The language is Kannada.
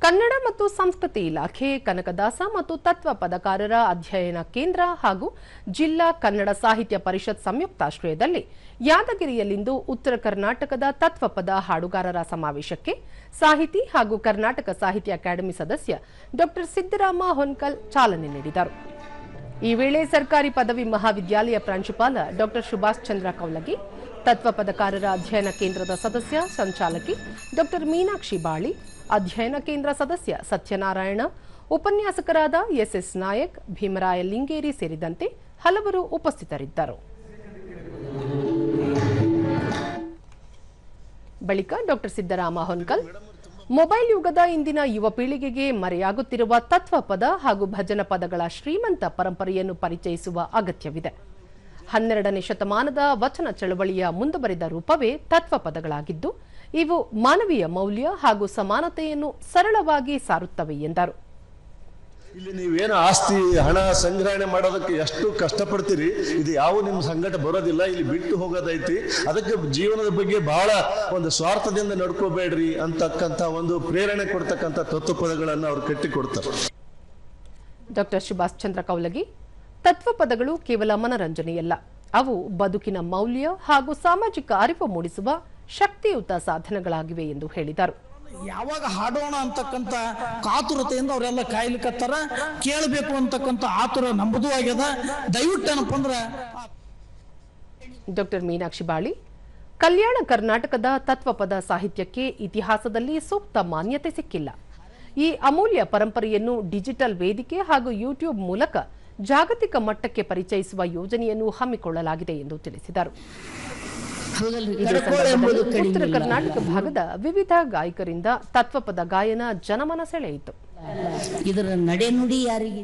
ಕನ್ನಡ ಮತ್ತು ಸಂಸ್ಕೃತಿ ಇಲಾಖೆ ಕನಕದಾಸ ಮತ್ತು ತತ್ವ ಪದಕಾರರ ಅಧ್ಯಯನ ಕೇಂದ್ರ ಹಾಗೂ ಜಿಲ್ಲಾ ಕನ್ನಡ ಸಾಹಿತ್ಯ ಪರಿಷತ್ ಸಂಯುಕ್ತಾಶ್ರಯದಲ್ಲಿ ಯಾದಗಿರಿಯಲ್ಲಿಂದು ಉತ್ತರ ಕರ್ನಾಟಕದ ತತ್ವಪದ ಹಾಡುಗಾರರ ಸಮಾವೇಶಕ್ಕೆ ಸಾಹಿತಿ ಹಾಗೂ ಕರ್ನಾಟಕ ಸಾಹಿತ್ಯ ಅಕಾಡೆಮಿ ಸದಸ್ಯ ಡಾ ಸಿದ್ದರಾಮ ಹೊನ್ಕಲ್ ಚಾಲನೆ ನೀಡಿದರು. ಈ ವೇಳೆ ಸರ್ಕಾರಿ ಪದವಿ ಮಹಾವಿದ್ಯಾಲಯ ಪ್ರಾಂಶುಪಾಲ ಡಾ ಸುಭಾಷ್ ಚಂದ್ರ ಕೌಲಗಿ, ತತ್ವ ಪದಕಾರರ ಅಧ್ಯಯನ ಕೇಂದ್ರದ ಸದಸ್ಯ ಸಂಚಾಲಕಿ ಡಾ ಮೀನಾಕ್ಷಿ ಬಾಳಿ, ಅಧ್ಯಯನ ಕೇಂದ್ರ ಸದಸ್ಯ ಸತ್ಯನಾರಾಯಣ, ಉಪನ್ಯಾಸಕರಾದ ಎಸ್ಎಸ್ ನಾಯಕ್, ಭೀಮರಾಯ ಲಿಂಗೇರಿ ಸೇರಿದಂತೆ ಹಲವರು ಉಪಸ್ಥಿತರಿದ್ದರು. ಬಳಿಕ ಡಾ ಸಿದ್ದರಾಮ ಹೊನ್ಕಲ್, ಮೊಬೈಲ್ ಯುಗದ ಇಂದಿನ ಯುವ ಪೀಳಿಗೆಗೆ ಮರೆಯಾಗುತ್ತಿರುವ ತತ್ವಪದ ಹಾಗೂ ಭಜನ ಪದಗಳ ಶ್ರೀಮಂತ ಪರಂಪರೆಯನ್ನು ಪರಿಚಯಿಸುವ ಅಗತ್ಯವಿದೆ. 12ನೇ ಶತಮಾನದ ವಚನ ಚಳವಳಿಯ ಮುಂದುವರಿದ ರೂಪವೇ ತತ್ವಪದಗಳಾಗಿದ್ದು, ಇವು ಮಾನವೀಯ ಮೌಲ್ಯ ಹಾಗೂ ಸಮಾನತೆಯನ್ನು ಸರಳವಾಗಿ ಸಾರುತ್ತವೆ ಎಂದರು. ಇಲ್ಲಿ ನೀವೇನು ಆಸ್ತಿ ಹಣ ಸಂಗ್ರಹಣೆ ಮಾಡೋದಕ್ಕೆ ಎಷ್ಟು ಕಷ್ಟಪಡ್ತೀರಿ, ಇದು ಯಾವ ನಿಮ್ಮ ಸಂಕಟ ಬರೋದಿಲ್ಲ. ಇಲ್ಲಿ ಬಿಟ್ಟು ಹೋಗೋದೈತಿ. ಅದಕ್ಕೆ ಜೀವನದ ಬಗ್ಗೆ ಬಹಳ ಒಂದು ಸ್ವಾರ್ಥದಿಂದ ನಡ್ಕೋಬೇಡ್ರಿ ಅಂತಕ್ಕಂಥ ಒಂದು ಪ್ರೇರಣೆ ಕೊಡ್ತಕ್ಕಂಥ ತತ್ವಪದಗಳನ್ನು ಅವ್ರು ಕಟ್ಟಿಕೊಡ್ತಾರೆ. ಡಾ ಸುಭಾಷ್ ಚಂದ್ರ ಕೌಲಗಿ, ತತ್ವಪದಗಳು ಕೇವಲ ಮನರಂಜನೆಯಲ್ಲ, ಅವು ಬದುಕಿನ ಮೌಲ್ಯ ಹಾಗೂ ಸಾಮಾಜಿಕ ಅರಿವು ಮೂಡಿಸುವ ಶಕ್ತಿಯುತ ಸಾಧನಗಳಾಗಿವೆ ಎಂದು ಹೇಳಿದರು. ಯಾವಾಗ ಹಾಡೋಣ ಅಂತಕ್ಕಂಥ ಕಾತುರತೆಯಿಂದ ಅವರೆಲ್ಲ ಕಾಯ್ಲಿಕ್ಕತ್ತಾರ, ಕೇಳಬೇಕು ಅಂತಕ್ಕಂಥ ಆತುರ ನಂಬುದು ಆಗ್ಯದ. ದಯವಿಟ್ಟು ಏನಪ್ಪ ಅಂದ್ರೆ ಡಾ ಮೀನಾಕ್ಷಿ ಬಾಳಿ, ಕಲ್ಯಾಣ ಕರ್ನಾಟಕದ ತತ್ವಪದ ಸಾಹಿತ್ಯಕ್ಕೆ ಇತಿಹಾಸದಲ್ಲಿ ಸೂಕ್ತ ಮಾನ್ಯತೆ ಸಿಕ್ಕಿಲ್ಲ. ಈ ಅಮೂಲ್ಯ ಪರಂಪರೆಯನ್ನು ಡಿಜಿಟಲ್ ವೇದಿಕೆ ಹಾಗೂ ಯೂಟ್ಯೂಬ್ ಮೂಲಕ ಜಾಗತಿಕ ಮಟ್ಟಕ್ಕೆ ಪರಿಚಯಿಸುವ ಯೋಜನೆಯನ್ನು ಹಮ್ಮಿಕೊಳ್ಳಲಾಗಿದೆ ಎಂದು ತಿಳಿಸಿದರು. ಉತ್ತರ ಕರ್ನಾಟಕ ಭಾಗದ ವಿವಿಧ ಗಾಯಕರಿಂದ ತತ್ವಪದ ಗಾಯನ ಜನಮನ ಸೆಳೆಯಿತು. ಇದರ ನಡೆನುಡಿ ಯಾರಿಗೆ